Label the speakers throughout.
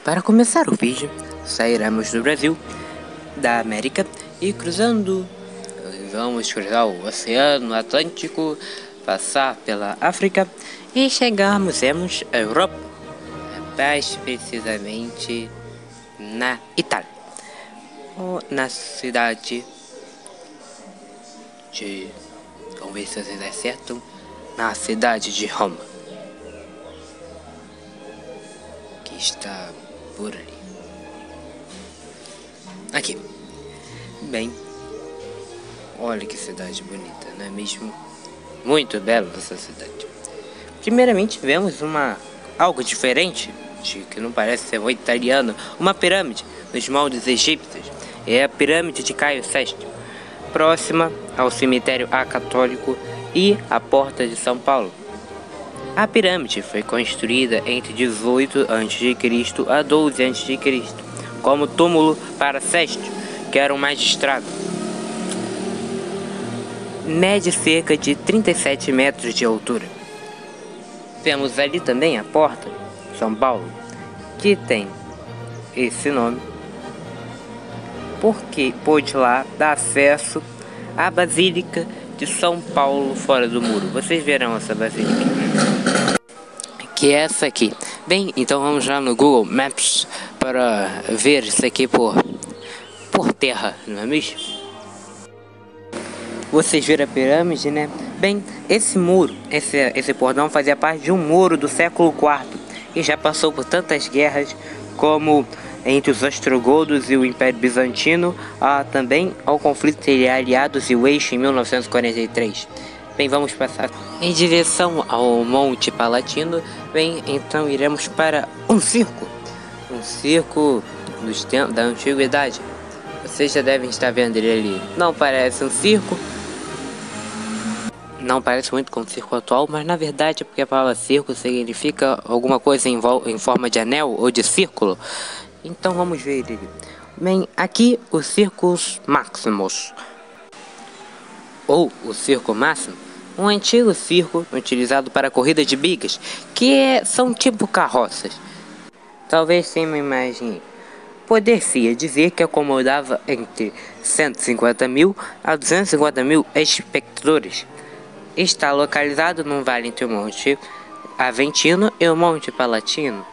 Speaker 1: Para começar o vídeo, sairemos do Brasil, da América e vamos cruzar o Oceano Atlântico, passar pela África e chegarmos à Europa, mais precisamente na Itália, ou na cidade de, vamos ver se vocês acertam, na cidade de Roma, que está por ali. Aqui. Bem, olha que cidade bonita, não é mesmo? Muito bela essa cidade. Primeiramente vemos algo diferente, que não parece ser muito italiano, uma pirâmide nos moldes egípcios. É a pirâmide de Caio VI, próxima ao cemitério católico e à porta de São Paulo. A pirâmide foi construída entre 18 a.C. a 12 a.C., como túmulo para Sestio, que era um magistrado. Mede cerca de 37 metros de altura. Vemos ali também a porta de São Paulo, que tem esse nome, porque pôde lá dar acesso à Basílica de São Paulo fora do muro. Vocês verão essa basílica, que é essa aqui. Bem, então vamos lá no Google Maps para ver isso aqui por terra, não é mesmo? Vocês viram a pirâmide, né? Bem, esse muro, esse portão fazia parte de um muro do século IV e já passou por tantas guerras como entre os ostrogodos e o Império Bizantino, também ao conflito entre aliados e o eixo em 1943. Bem, vamos passar em direção ao Monte Palatino. Bem, então iremos para um circo dos tempos da antiguidade. Vocês já devem estar vendo ele ali. Não parece um circo, não parece muito com o circo atual, mas na verdade é porque a palavra circo significa alguma coisa em forma de anel ou de círculo. Então vamos ver ele. Bem, aqui os Circus Maximus, ou o Circo Máximo, um antigo circo utilizado para corrida de bigas, são tipo carroças. Talvez sem uma imagem, poder-se dizer que acomodava entre 150 mil a 250 mil espectadores. Está localizado num vale entre o Monte Aventino e o Monte Palatino.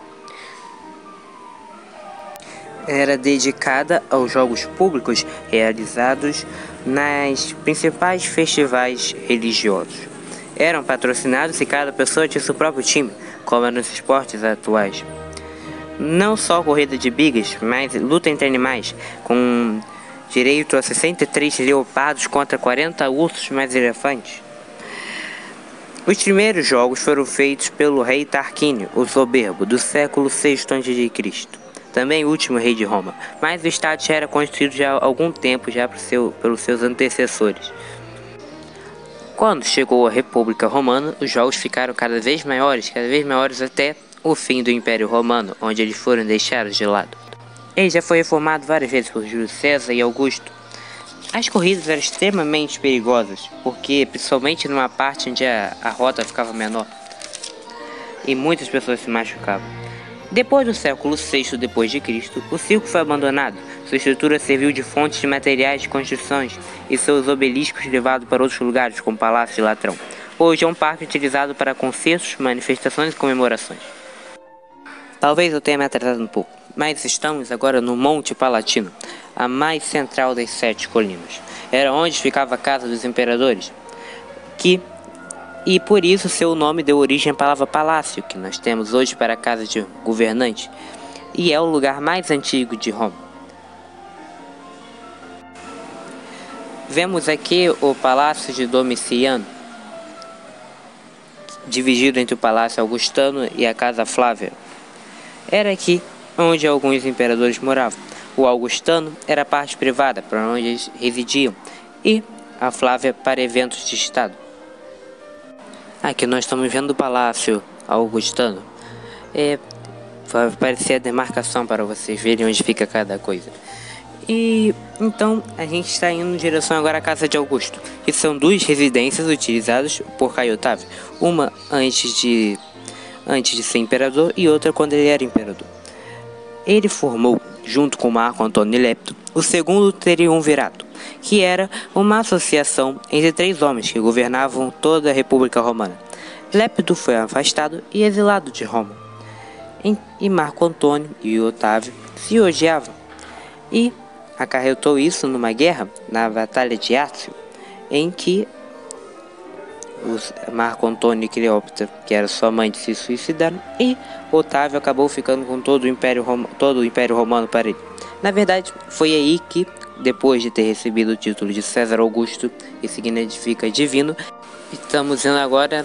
Speaker 1: Era dedicada aos jogos públicos realizados nas principais festivais religiosos. Eram patrocinados e cada pessoa tinha seu próprio time, como é nos esportes atuais. Não só corrida de bigas, mas luta entre animais, com direito a 63 leopardos contra 40 ursos mais elefantes. Os primeiros jogos foram feitos pelo rei Tarquínio, o Soberbo, do século VI a.C., também o último rei de Roma, mas o estádio já era construído já há algum tempo pelos seus antecessores. Quando chegou a República Romana, os jogos ficaram cada vez maiores até o fim do Império Romano, onde eles foram deixados de lado. Ele já foi reformado várias vezes por Júlio César e Augusto. As corridas eram extremamente perigosas, porque principalmente numa parte onde a rota ficava menor, e muitas pessoas se machucavam. Depois do século VI d.C., o circo foi abandonado. Sua estrutura serviu de fonte de materiais de construções e seus obeliscos levados para outros lugares, como o Palácio de Latrão. Hoje é um parque utilizado para concertos, manifestações e comemorações. Talvez eu tenha me atrasado um pouco, mas estamos agora no Monte Palatino, a mais central das 7 colinas. Era onde ficava a casa dos imperadores, e por isso seu nome deu origem à palavra palácio, que nós temos hoje para a casa de governante, e é o lugar mais antigo de Roma. Vemos aqui o Palácio de Domiciano, dividido entre o Palácio Augustano e a Casa Flávia. Era aqui onde alguns imperadores moravam. O Augustano era a parte privada, para onde eles residiam, e a Flávia para eventos de Estado. Aqui nós estamos vendo o Palácio Augustano. Vai aparecer a demarcação para vocês verem onde fica cada coisa. E então a gente está indo em direção agora à Casa de Augusto, que são duas residências utilizadas por Caio Otávio. Uma antes de ser imperador e outra quando ele era imperador. Ele formou, junto com Marco Antônio Lepto, o segundo triunvirato, que era uma associação entre 3 homens que governavam toda a República Romana. Lepto foi afastado e exilado de Roma, e Marco Antônio e Otávio se odiavam, e acarretou isso numa guerra, na Batalha de Ácio, em que Marco Antônio e Cleópatra, que era sua mãe, se suicidaram, e Otávio acabou ficando com todo o Império Romano para ele. Na verdade, foi aí que, depois de ter recebido o título de César Augusto, que significa divino, estamos indo agora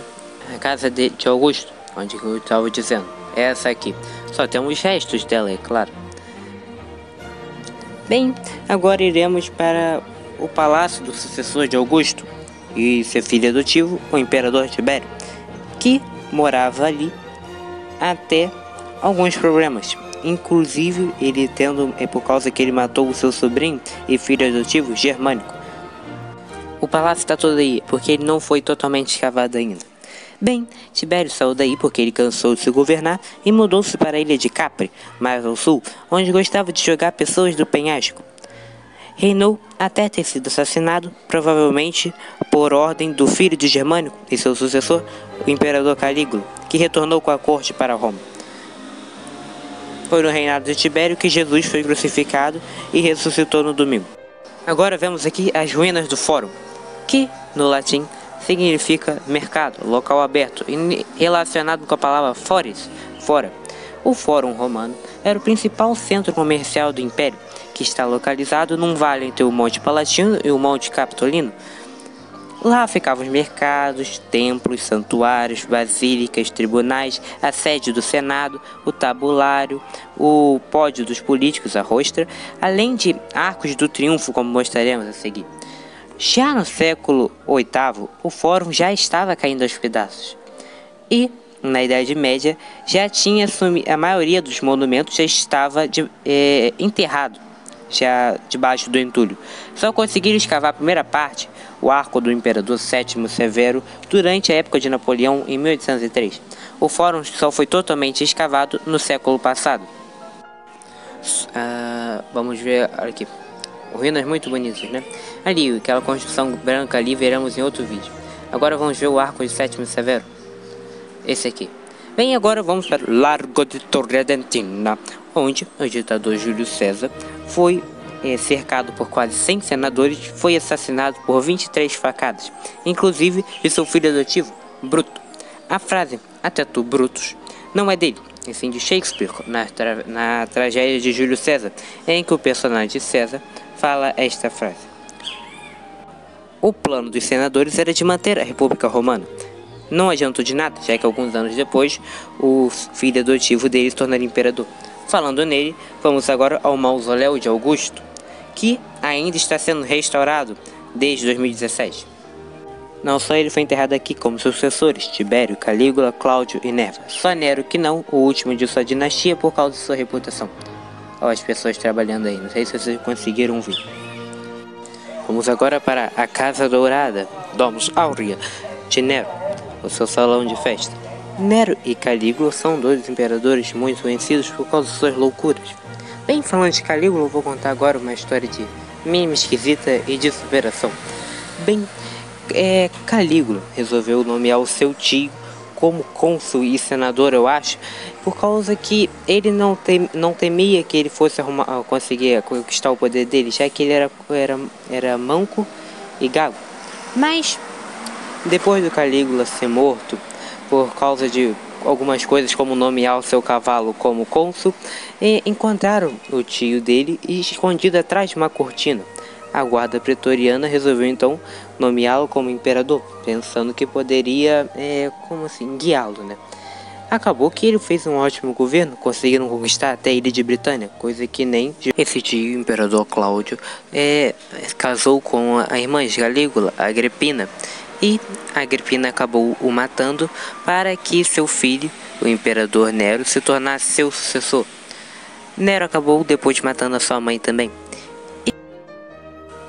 Speaker 1: à casa de Augusto, onde eu estava dizendo. Essa aqui. Só temos restos dela, é claro. Bem, agora iremos para o palácio do sucessor de Augusto e seu filho adotivo, o imperador Tibério, que morava ali até alguns problemas. Inclusive, ele é por causa que ele matou o seu sobrinho e filho adotivo, Germânico. O palácio está todo aí, porque ele não foi totalmente escavado ainda. Bem, Tibério saiu daí porque ele cansou de se governar e mudou-se para a ilha de Capri, mais ao sul, onde gostava de jogar pessoas do penhasco. Reinou até ter sido assassinado, provavelmente por ordem do filho de Germânico e seu sucessor, o imperador Calígula, que retornou com a corte para Roma. Foi no reinado de Tibério que Jesus foi crucificado e ressuscitou no domingo. Agora vemos aqui as ruínas do Fórum, que, no latim, significa mercado, local aberto, e relacionado com a palavra fores, fora. O Fórum Romano era o principal centro comercial do Império, que está localizado num vale entre o Monte Palatino e o Monte Capitolino. Lá ficavam os mercados, templos, santuários, basílicas, tribunais, a sede do Senado, o tabulário, o pódio dos políticos, a rostra, além de arcos do triunfo, como mostraremos a seguir. Já no século VIII, o Fórum já estava caindo aos pedaços. E, na Idade Média, já tinha a maioria dos monumentos já estava enterrado, já debaixo do entulho. Só conseguiram escavar a primeira parte, o arco do imperador Sétimo Severo, durante a época de Napoleão, em 1803. O Fórum só foi totalmente escavado no século passado. Vamos ver aqui. Ruínas muito bonitas, né? Ali, aquela construção branca ali, veremos em outro vídeo. Agora vamos ver o arco de Sétimo Severo. Esse aqui. Bem, agora vamos para o Largo de Torredentina, onde o ditador Júlio César foi cercado por quase 100 senadores, foi assassinado por 23 facadas, inclusive de seu filho adotivo, Bruto. A frase, até tu, Brutus, não é dele, e sim de Shakespeare, na tragédia de Júlio César, em que o personagem César fala esta frase. O plano dos senadores era de manter a República Romana. Não adiantou de nada, já que alguns anos depois, o filho adotivo dele se tornaria imperador. Falando nele, vamos agora ao mausoléu de Augusto, que ainda está sendo restaurado desde 2017. Não só ele foi enterrado aqui, como seus sucessores, Tibério, Calígula, Cláudio e Nerva. Só Nero que não, o último de sua dinastia, por causa de sua reputação. Olha as pessoas trabalhando aí, não sei se vocês conseguiram ver. Vamos agora para a Casa Dourada, Domus Aurea, de Nero, o seu salão de festa. Nero e Calígula são 2 imperadores muito conhecidos por causa de suas loucuras. Bem, falando de Calígula, eu vou contar agora uma história de mínima esquisita e de superação. Bem, Calígula resolveu nomear o seu tio como cônsul e senador, eu acho, por causa que ele não temia que ele fosse conseguir conquistar o poder dele, já que ele era manco e gago. Mas, depois do Calígula ser morto, por causa de algumas coisas como nomear o seu cavalo como cônsul, encontraram o tio dele escondido atrás de uma cortina. A guarda pretoriana resolveu então nomeá-lo como imperador, pensando que poderia, guiá-lo, né? Acabou que ele fez um ótimo governo, conseguiram conquistar até a ilha de Britânia, coisa que nem esse tio, o imperador Cláudio, casou com a irmã de Calígula, a Agripina, e a Agripina acabou o matando para que seu filho, o imperador Nero, se tornasse seu sucessor. Nero acabou depois matando a sua mãe também.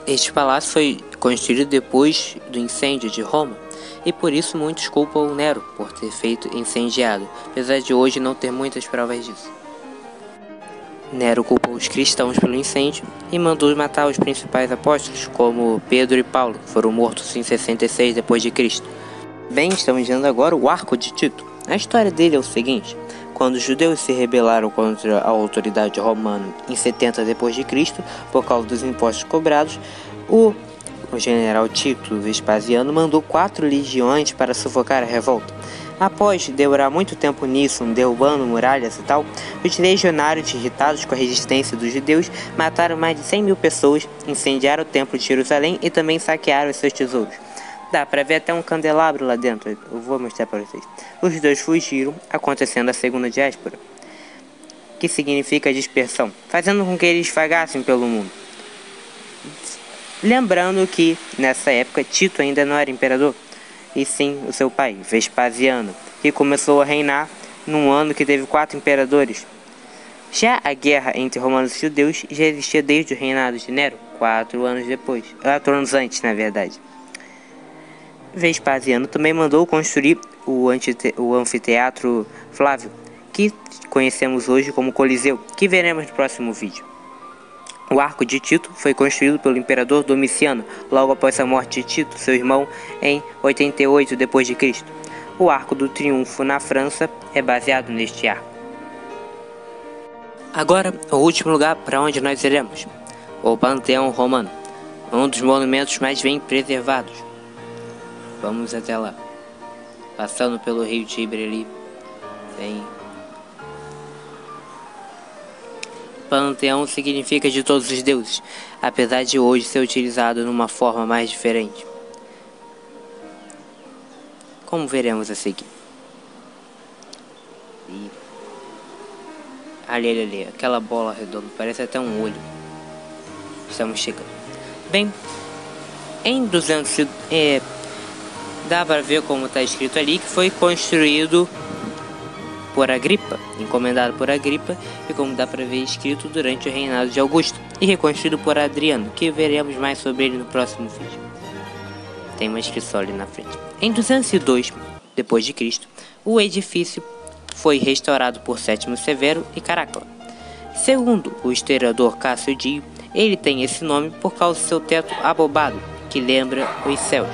Speaker 1: Este palácio foi construído depois do incêndio de Roma, e por isso muitos culpam o Nero por ter feito incendiado, apesar de hoje não ter muitas provas disso. Nero culpou os cristãos pelo incêndio e mandou matar os principais apóstolos, como Pedro e Paulo, que foram mortos em 66 d.C. Bem, estamos vendo agora o Arco de Tito. A história dele é o seguinte: quando os judeus se rebelaram contra a autoridade romana em 70 d.C., por causa dos impostos cobrados, o general Tito Vespasiano mandou 4 legiões para sufocar a revolta. Após demorar muito tempo nisso, derrubando muralhas e tal, os legionários, irritados com a resistência dos judeus, mataram mais de 100.000 pessoas, incendiaram o templo de Jerusalém e também saquearam os seus tesouros. Dá para ver até um candelabro lá dentro, eu vou mostrar para vocês. Os dois fugiram, acontecendo a segunda diáspora, que significa dispersão, fazendo com que eles vagassem pelo mundo. Lembrando que, nessa época, Tito ainda não era imperador, e sim o seu pai, Vespasiano, que começou a reinar num ano que teve 4 imperadores. Já a guerra entre romanos e judeus já existia desde o reinado de Nero, 4 anos antes, na verdade. Vespasiano também mandou construir o anfiteatro Flávio, que conhecemos hoje como Coliseu, que veremos no próximo vídeo. O Arco de Tito foi construído pelo imperador Domiciano, logo após a morte de Tito, seu irmão, em 88 d.C. O Arco do Triunfo na França é baseado neste arco. Agora, o último lugar para onde nós iremos: o Panteão Romano, um dos monumentos mais bem preservados. Vamos até lá, passando pelo rio Tibre ali, bem. Panteão significa de todos os deuses, apesar de hoje ser utilizado numa forma mais diferente, como veremos a seguir. E ali, aquela bola redonda, parece até um olho. Estamos chegando. Bem, em 200, dá para ver como está escrito ali, que foi construído por Agripa, encomendado por Agripa, e como dá para ver escrito durante o reinado de Augusto, e reconstruído por Adriano, que veremos mais sobre ele no próximo vídeo. Tem uma inscrição ali na frente. Em 202 d.C., o edifício foi restaurado por Sétimo Severo e Caracalla. Segundo o historiador Cássio Dio, ele tem esse nome por causa do seu teto abobado, que lembra os céus.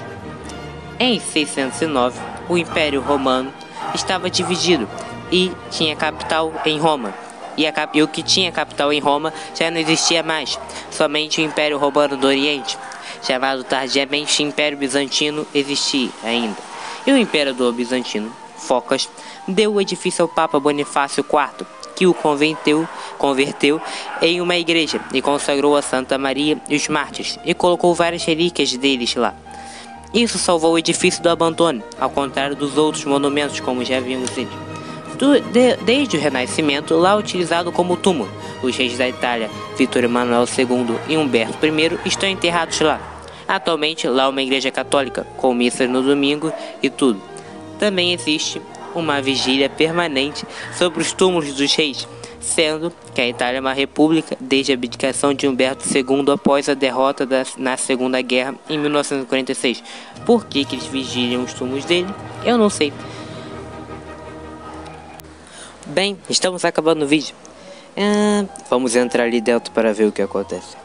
Speaker 1: Em 609, o Império Romano estava dividido e tinha capital em Roma. E o que tinha capital em Roma já não existia mais, somente o Império Romano do Oriente, chamado tardiamente Império Bizantino, existia ainda. E o imperador bizantino, Focas, deu o edifício ao Papa Bonifácio IV, que o converteu em uma igreja e consagrou a Santa Maria e os mártires, e colocou várias relíquias deles lá. Isso salvou o edifício do abandono, ao contrário dos outros monumentos, como já vimos antes. Desde o Renascimento, lá utilizado como túmulo, os reis da Itália, Vítor Emanuel II e Humberto I, estão enterrados lá. Atualmente, lá é uma igreja católica, com missas no domingo e tudo. Também existe uma vigília permanente sobre os túmulos dos reis, sendo que a Itália é uma república desde a abdicação de Humberto II após a derrota na Segunda Guerra em 1946. Por que eles vigiliam os túmulos dele? Eu não sei. Bem, estamos acabando o vídeo. Vamos entrar ali dentro para ver o que acontece.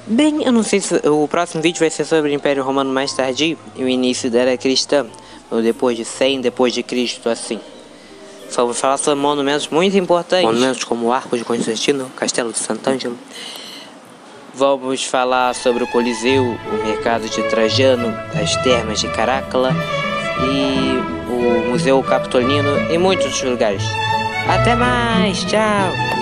Speaker 1: Bem, eu não sei se o próximo vídeo vai ser sobre o Império Romano mais tardio e o início da Era Cristã, ou depois de 100 d.C., assim. Vamos falar sobre monumentos muito importantes, monumentos como o Arco de Constantino, Castelo de Sant'Angelo. Vamos falar sobre o Coliseu, o Mercado de Trajano, as Termas de Caracalla e o Museu Capitolino e muitos outros lugares. Até mais, tchau!